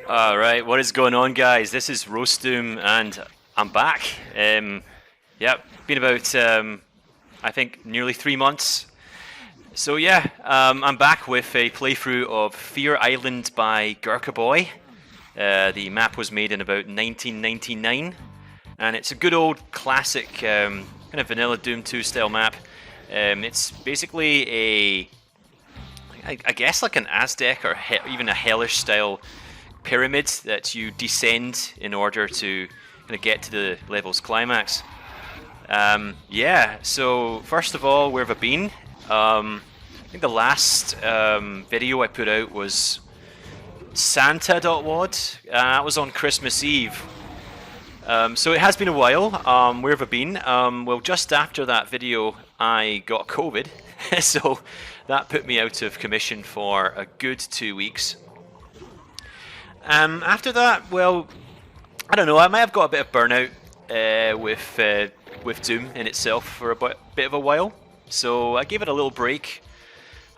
Alright, what is going on, guys? This is Roast Doom, and I'm back. Yep, been about, I think, nearly 3 months. So yeah, I'm back with a playthrough of Fear Island by Gurkhaboy. The map was made in about 1999, and it's a good old classic, kind of vanilla Doom 2 style map. It's basically I guess like an Aztec or even a hellish style pyramid that you descend in order to kind of get to the level's climax. Yeah, so first of all, where have I been? I think the last video I put out was Santa.wad. That was on Christmas Eve. So it has been a while. Where have I been? Well, just after that video, I got COVID, so that put me out of commission for a good 2 weeks. After that, well, I don't know. I might have got a bit of burnout with Doom in itself for a bit of a while, so I gave it a little break.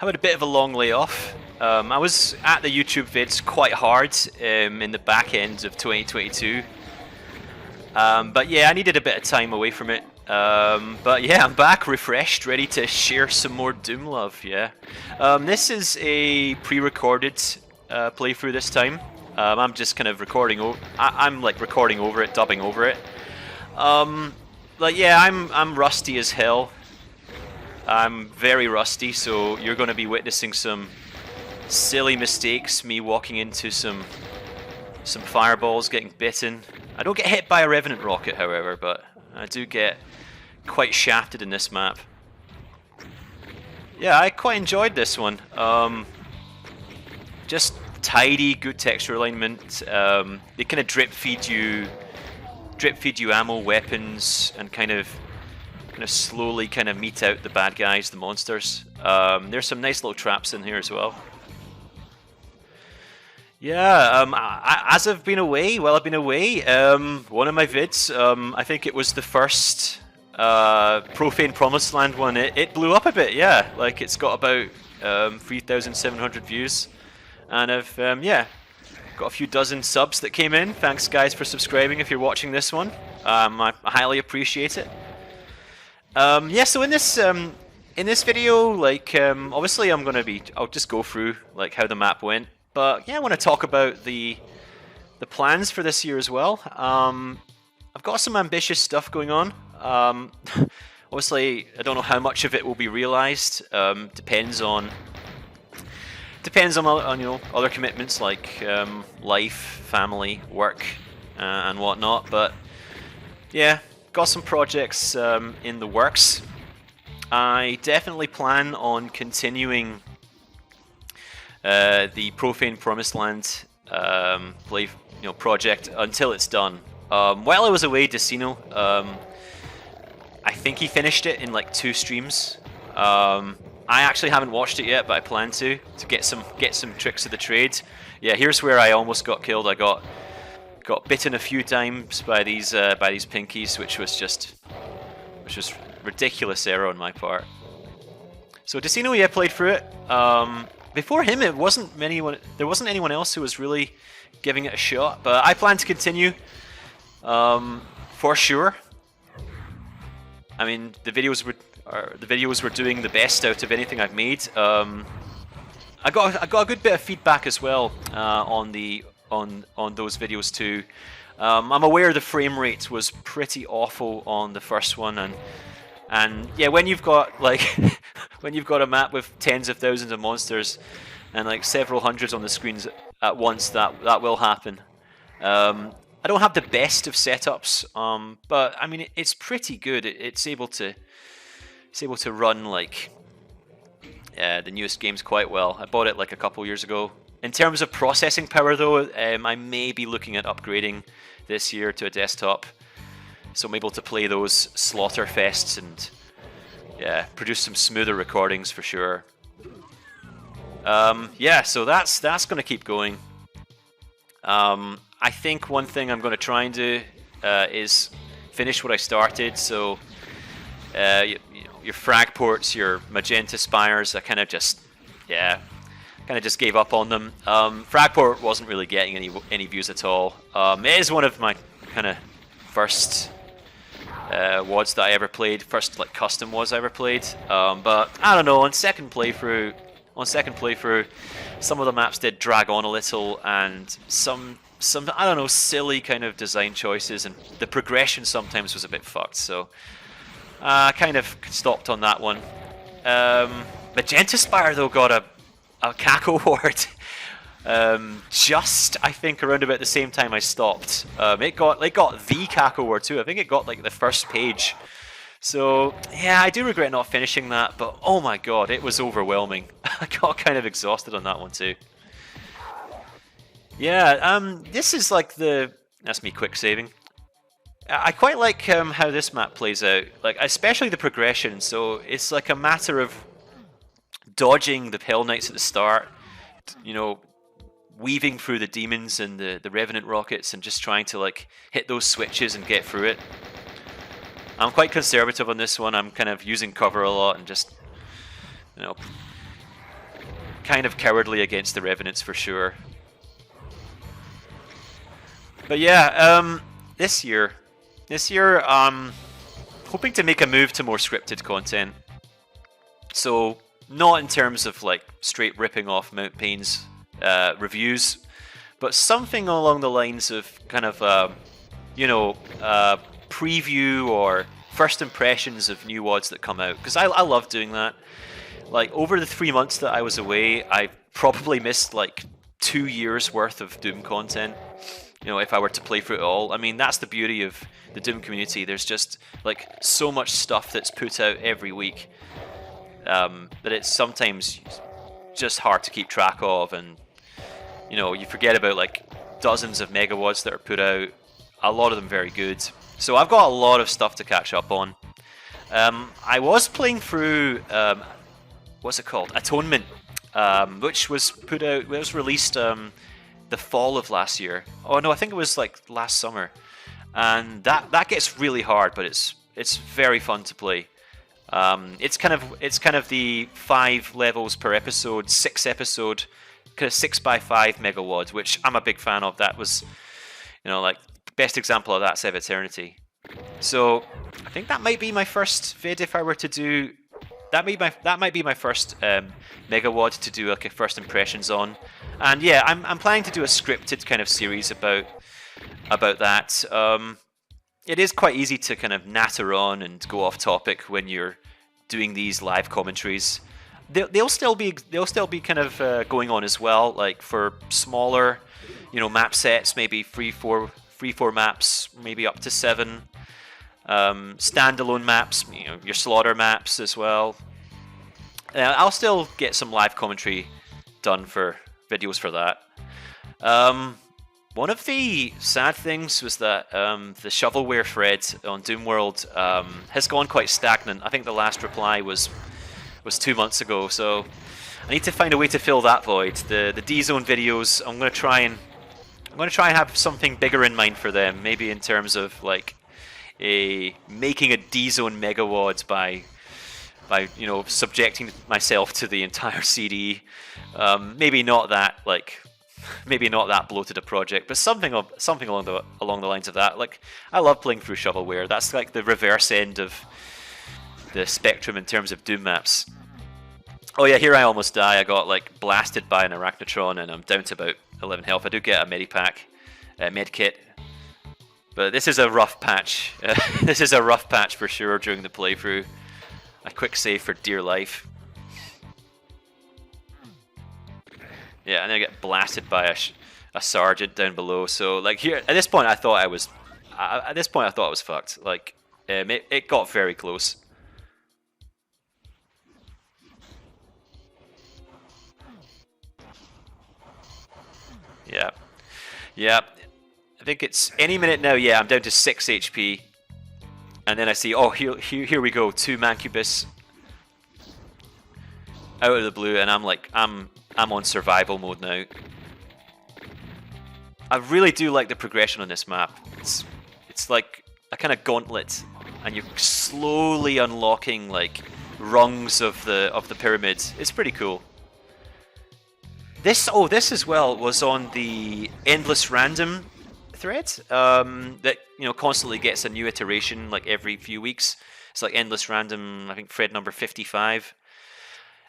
I had a bit of a long layoff. I was at the YouTube vids quite hard in the back end of 2022. But yeah, I needed a bit of time away from it. But yeah, I'm back, refreshed, ready to share some more Doom love, yeah. This is a pre-recorded playthrough this time. I'm just kind of recording I'm like recording over it, dubbing over it. Like yeah, I'm rusty as hell. I'm very rusty, so you're going to be witnessing some silly mistakes, me walking into some fireballs, getting bitten. I don't get hit by a Revenant rocket, however, but I do get quite shafted in this map. Yeah, I quite enjoyed this one. Just tidy, good texture alignment. They kind of drip feed you ammo, weapons, and kind of slowly kind of mete out the bad guys, the monsters. There's some nice little traps in here as well. Yeah, as I've been away, one of my vids, I think it was the first Profane Promised Land one, it blew up a bit, yeah. Like, it's got about 3,700 views, and I've, yeah, got a few dozen subs that came in. Thanks, guys, for subscribing if you're watching this one. I highly appreciate it. Yeah, so in this video, like, obviously I'll just go through, like, how the map went. But yeah, I want to talk about the plans for this year as well. I've got some ambitious stuff going on. Obviously, I don't know how much of it will be realized. Depends on you know, other commitments like life, family, work, and whatnot. But yeah, got some projects in the works. I definitely plan on continuing the Profane Promised Land project until it's done. While I was away, Decino, I think he finished it in like 2 streams. I actually haven't watched it yet, but I plan to get some tricks of the trade. Yeah, here's where I almost got killed. I got bitten a few times by these pinkies, which was just ridiculous error on my part. So Decino, yeah, played through it. Before him, there wasn't anyone else who was really giving it a shot, but I plan to continue, for sure. I mean, the videos were doing the best out of anything I've made. I got a good bit of feedback as well on those videos too. I'm aware the frame rate was pretty awful on the first one, and yeah, when you've got like when you've got a map with tens of thousands of monsters and like several hundreds on the screens at once, that will happen. I don't have the best of setups, but I mean it's pretty good. It's able to run like the newest games quite well. I bought it like a couple years ago. In terms of processing power, though, I may be looking at upgrading this year to a desktop, so I'm able to play those slaughter fests and yeah, produce some smoother recordings for sure. Yeah, so that's going to keep going. I think one thing I'm going to try and do is finish what I started. So you know, your frag ports, your magenta spires, I kind of just, yeah, kind of just gave up on them. Fragport wasn't really getting any views at all. It is one of my kind of first WODs that I ever played, first like custom WODs I ever played. But I don't know, on second playthrough, some of the maps did drag on a little, and some I don't know, silly kind of design choices, and the progression sometimes was a bit fucked. So I kind of stopped on that one. Magenta Spire though got a CAC award. Just I think around about the same time I stopped. It got the CAC award too. I think it got like the first page. So yeah, I do regret not finishing that, but oh my god, it was overwhelming. I got kind of exhausted on that one too. Yeah, this is like that's me quick saving. I quite like how this map plays out, like especially the progression. So it's like a matter of dodging the Hell Knights at the start, you know, weaving through the demons and the Revenant rockets, and just trying to like hit those switches and get through it. I'm quite conservative on this one. I'm kind of using cover a lot and just, you know, kind of cowardly against the Revenants for sure. But yeah, this year, hoping to make a move to more scripted content. So not in terms of like straight ripping off Mount Payne's reviews, but something along the lines of kind of you know, preview or first impressions of new WODs that come out, because I love doing that. Like over the 3 months that I was away, I probably missed like 2 years worth of Doom content. You know, if I were to play through it all. I mean, that's the beauty of the Doom community. There's just like so much stuff that's put out every week that it's sometimes just hard to keep track of, and you know, you forget about like dozens of mega WODs that are put out, a lot of them very good. So I've got a lot of stuff to catch up on. I was playing through what's it called? Atonement, which was put out, it was released the fall of last year. Oh no, I think it was like last summer. And that gets really hard, but it's very fun to play. It's kind of the 5 levels per episode, 6 episode, kind of 6x5 mega WOD, which I'm a big fan of. That was, you know, like best example of that, Sev Eternity. So I think that might be my first vid if I were to do. That might be my first mega WOD to do like a first impressions on. And yeah, I'm planning to do a scripted kind of series about that. It is quite easy to kind of natter on and go off topic when you're doing these live commentaries. They'll still be kind of going on as well, like for smaller, you know, map sets, maybe 3-4 maps, maybe up to 7. Standalone maps, you know, your slaughter maps as well. I'll still get some live commentary done for videos for that. One of the sad things was that the shovelware thread on Doomworld has gone quite stagnant. I think the last reply was 2 months ago, so I need to find a way to fill that void. The D-Zone videos, I'm going to try and have something bigger in mind for them, maybe in terms of like making a D-Zone mega WOD by you know, subjecting myself to the entire CD. Maybe not that bloated a project, but something along the lines of that. Like, I love playing through shovelware. That's like the reverse end of the spectrum in terms of Doom maps. Oh yeah, here I almost die. I got like blasted by an Arachnotron and I'm down to about 11 health. I do get a medipack, medkit. But this is a rough patch. This is a rough patch for sure during the playthrough. A quick save for dear life. Yeah, and then I get blasted by a sergeant down below. So like here, at this point, I thought I was fucked. Like it got very close. Yeah, yeah. I think it's any minute now. Yeah, I'm down to 6 HP, and then I see, oh, here we go, 2 Mancubus out of the blue, and I'm like, I'm on survival mode now. I really do like the progression on this map. It's like a kind of gauntlet, and you're slowly unlocking like rungs of the pyramid. It's pretty cool. This as well was on the endless random thread that constantly gets a new iteration like every few weeks. It's like endless random. I think thread number 55,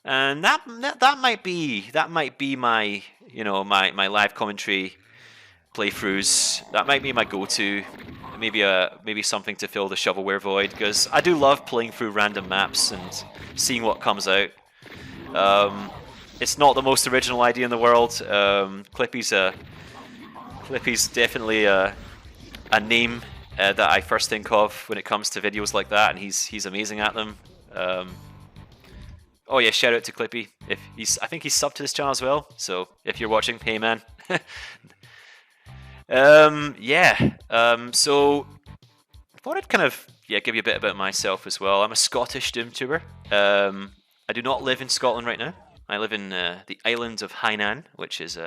and that might be my my live commentary playthroughs. That might be my go-to. Maybe something to fill the shovelware void, because I do love playing through random maps and seeing what comes out. It's not the most original idea in the world. Clippy's definitely a name that I first think of when it comes to videos like that, and he's amazing at them. Oh yeah, shout out to Clippy. I think he's subbed to this channel as well. So if you're watching, hey man. So I thought I'd kind of give you a bit about myself as well. I'm a Scottish Doomtuber. I do not live in Scotland right now. I live in the island of Hainan, which is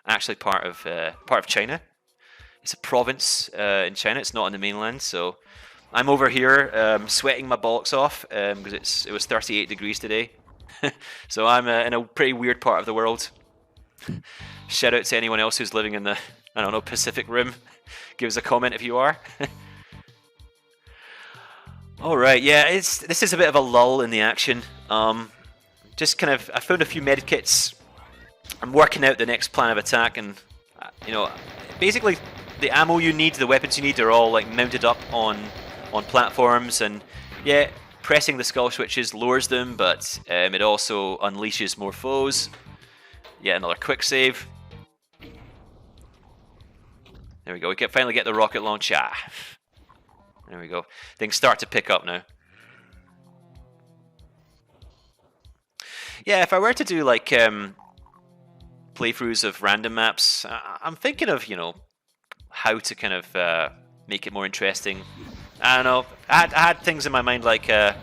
actually part of China. It's a province in China. It's not on the mainland. So I'm over here sweating my bollocks off because it was 38 degrees today. So I'm in a pretty weird part of the world. Shout out to anyone else who's living in the Pacific Rim. Give us a comment if you are. All right, yeah, this is a bit of a lull in the action. Just kind of, I found a few medkits. I'm working out the next plan of attack, and basically the ammo you need, the weapons you need, are all like mounted up on platforms, and yeah, pressing the skull switches lowers them, but it also unleashes more foes. Yeah, another quick save. There we go. We can finally get the rocket launcher. There we go. Things start to pick up now. Yeah, if I were to do like playthroughs of random maps, I'm thinking of how to kind of make it more interesting. I don't know. I had things in my mind like kind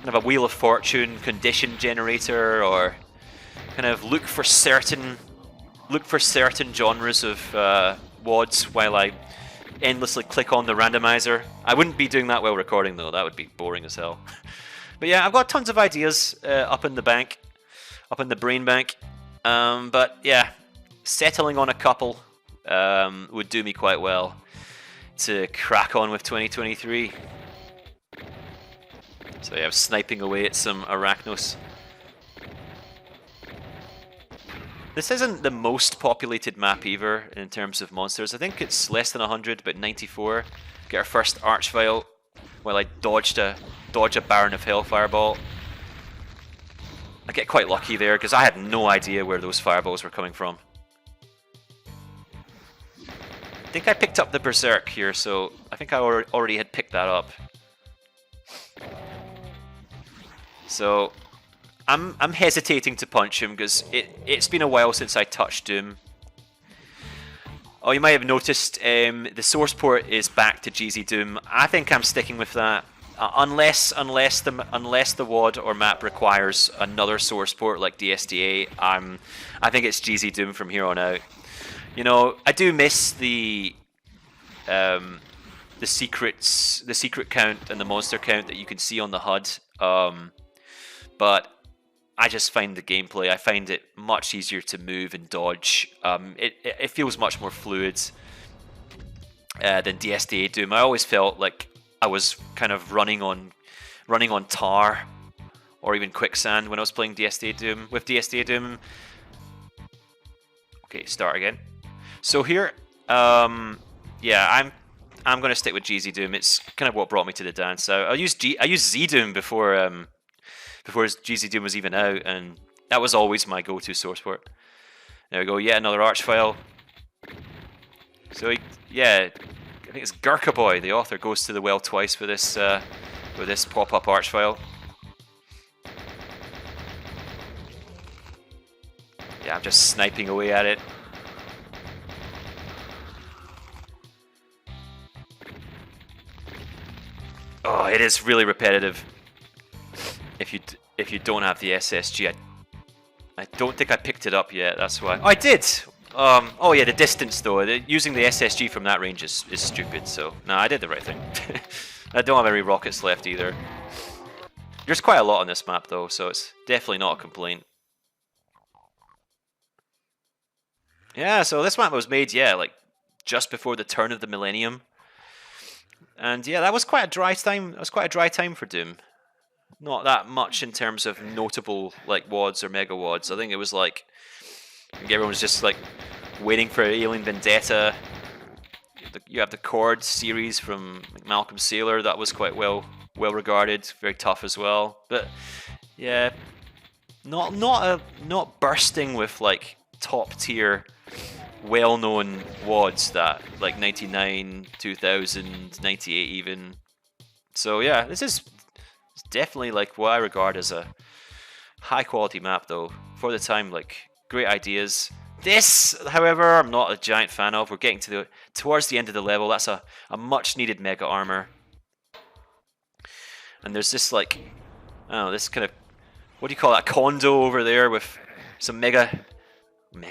of a Wheel of Fortune condition generator, or kind of look for certain genres of WODs while I endlessly click on the randomizer. I wouldn't be doing that while recording though. That would be boring as hell. But yeah, I've got tons of ideas up in the brain bank. But yeah, settling on a couple would do me quite well to crack on with 2023. So yeah, I'm sniping away at some Arachnos. This isn't the most populated map either in terms of monsters. I think it's less than 100, but 94. Get our first Archvile while I dodge a Baron of Hell Fireball. I get quite lucky there because I had no idea where those fireballs were coming from. I think I picked up the Berserk here, so I think I already had picked that up. So I'm hesitating to punch him because it's been a while since I touched Doom. Oh, you might have noticed the source port is back to GZ Doom. I think I'm sticking with that. Unless the WOD or map requires another source port like DSDA, I think it's GZ Doom from here on out. I do miss the secret count and the monster count that you can see on the HUD, but I just find the gameplay, I find it much easier to move and dodge. It feels much more fluid than DSDA Doom. I always felt like I was kind of running on tar or even quicksand when I was playing DSDA Doom. With DSDA Doom, okay, start again. So here, yeah, I'm going to stick with GZ Doom. It's kind of what brought me to the dance. I used Z Doom before GZ Doom was even out, and that was always my go-to source port. There we go, yet another Archvile. So yeah, I think it's Gurkhaboy, the author, goes to the well twice with this pop-up Archvile. Yeah, I'm just sniping away at it. Oh, it is really repetitive. If you don't have the SSG, I don't think I picked it up yet. That's why. Oh, I did. Oh yeah, the distance though. Using the SSG from that range is stupid. So no, I did the right thing. I don't have any rockets left either. There's quite a lot on this map though, so it's definitely not a complaint. Yeah, so this map was made, yeah, like just before the turn of the millennium. And yeah, that was quite a dry time. That was quite a dry time for Doom. Not that much in terms of notable like wads or mega wads. I think it was like everyone was just like waiting for Alien Vendetta. You have the Chord series from Malcolm Saylor. That was quite well regarded, very tough as well. But yeah, not bursting with like top tier, well known wads that like 99, 2000, 98 even. So yeah, this is definitely like what I regard as a high quality map though for the time. Like great ideas. This, however, I'm not a giant fan of. We're getting towards the end of the level. That's a much needed mega armor. And there's this like, I don't know, this kind of, what do you call that, condo over there with some mega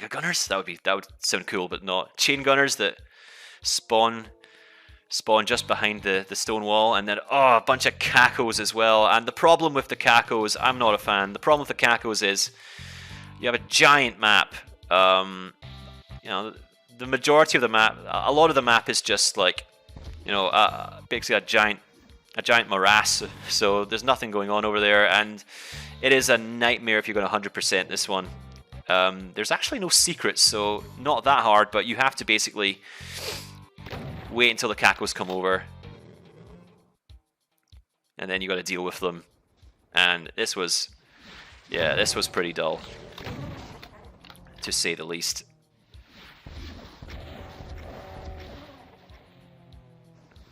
gunners? That would sound cool, but not. Chain gunners that spawn just behind the stone wall, and then a bunch of cacos as well. And the problem with the cacos, I'm not a fan. The problem with the cacos is you have a giant map. You know, the majority of the map, a lot of the map is just like, you know, basically a giant morass. So there's nothing going on over there, and it is a nightmare if you're going to 100% this one. There's actually no secrets, so not that hard, but you have to basically wait until the cacos come over, and then you got to deal with them. And this was pretty dull, to say the least.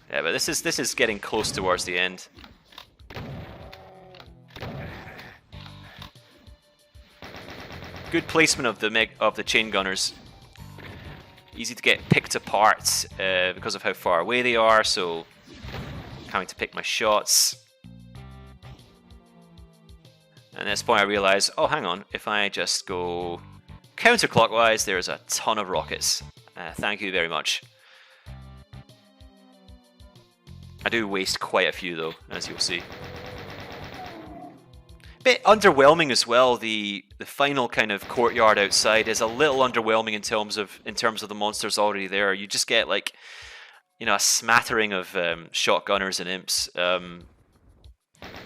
Yeah, but this is getting close towards the end. Good placement of the chain gunners. Easy to get picked apart because of how far away they are, so having to pick my shots. And at this point I realize, oh hang on, if I just go counterclockwise, there's a ton of rockets. Thank you very much. I do waste quite a few though, as you'll see. Bit underwhelming as well. The final kind of courtyard outside is a little underwhelming in terms of the monsters already there. You just get like, you know, a smattering of shotgunners and imps.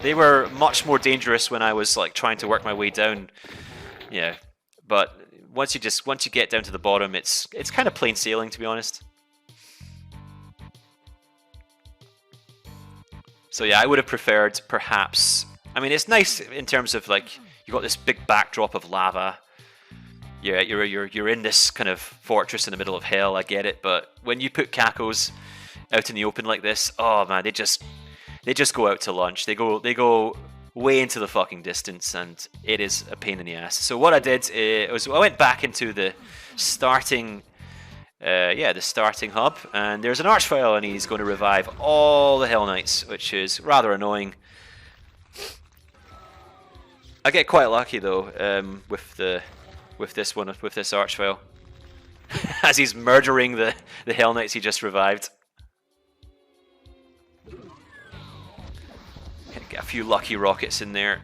They were much more dangerous when I was like trying to work my way down. Yeah, but once you get down to the bottom, it's kind of plain sailing, to be honest. So yeah, I would have preferred perhaps. I mean, it's nice in terms of like you got this big backdrop of lava. Yeah, you're in this kind of fortress in the middle of hell. I get it, but when you put cacos out in the open like this, oh man, they just go out to lunch. They go way into the fucking distance, and it is a pain in the ass. So what I did was I went back into the starting. The starting hub, and there's an Archvile, and he's going to revive all the Hell Knights, which is rather annoying. I get quite lucky though with this Archvile, as he's murdering the Hell Knights he just revived. Get a few lucky rockets in there.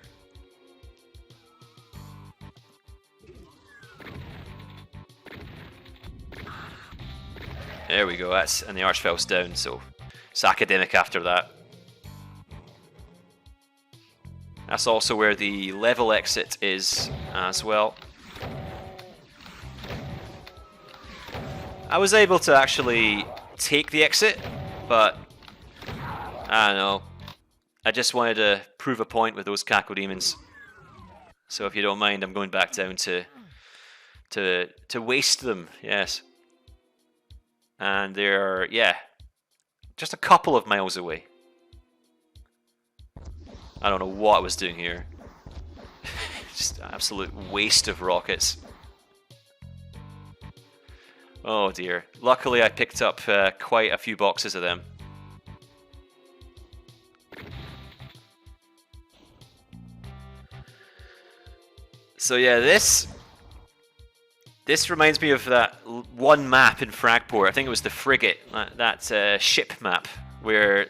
There we go, and the Archvile's down, so it's academic after that. That's also where the level exit is as well. I was able to actually take the exit, but I don't know. I just wanted to prove a point with those Caco Demons. So if you don't mind, I'm going back down to waste them, yes. And they're, yeah, just a couple of miles away. I don't know what I was doing here. Just an absolute waste of rockets. Oh dear. Luckily I picked up quite a few boxes of them. So yeah, this reminds me of that one map in Fragport. I think it was the Frigate, that ship map, where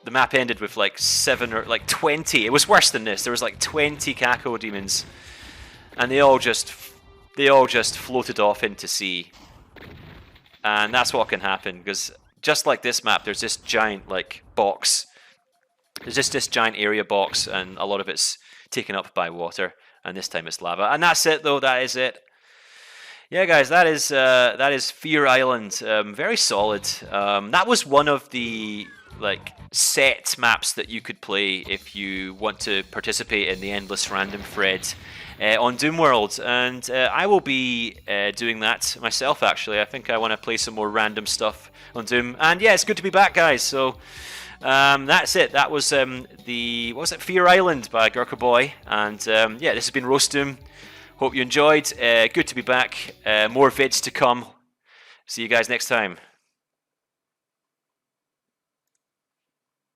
the map ended with like 7 or like 20. It was worse than this. There was like 20 Caco Demons, and they all just they all just floated off into sea. And that's what can happen, because just like this map, there's this giant like box. There's just this giant area box, and a lot of it's taken up by water. And this time it's lava. And that's it, though. That is it. Yeah, guys, that is Fear Island. Very solid. That was one of the like set maps that you could play if you want to participate in the endless random thread on Doomworld, and I will be doing that myself. Actually, I think I want to play some more random stuff on Doom. And yeah, it's good to be back, guys. So that's it. That was what was it? Fear Island by Gurkhaboy, and yeah, this has been Roast Doom. Hope you enjoyed. Good to be back. More vids to come. See you guys next time.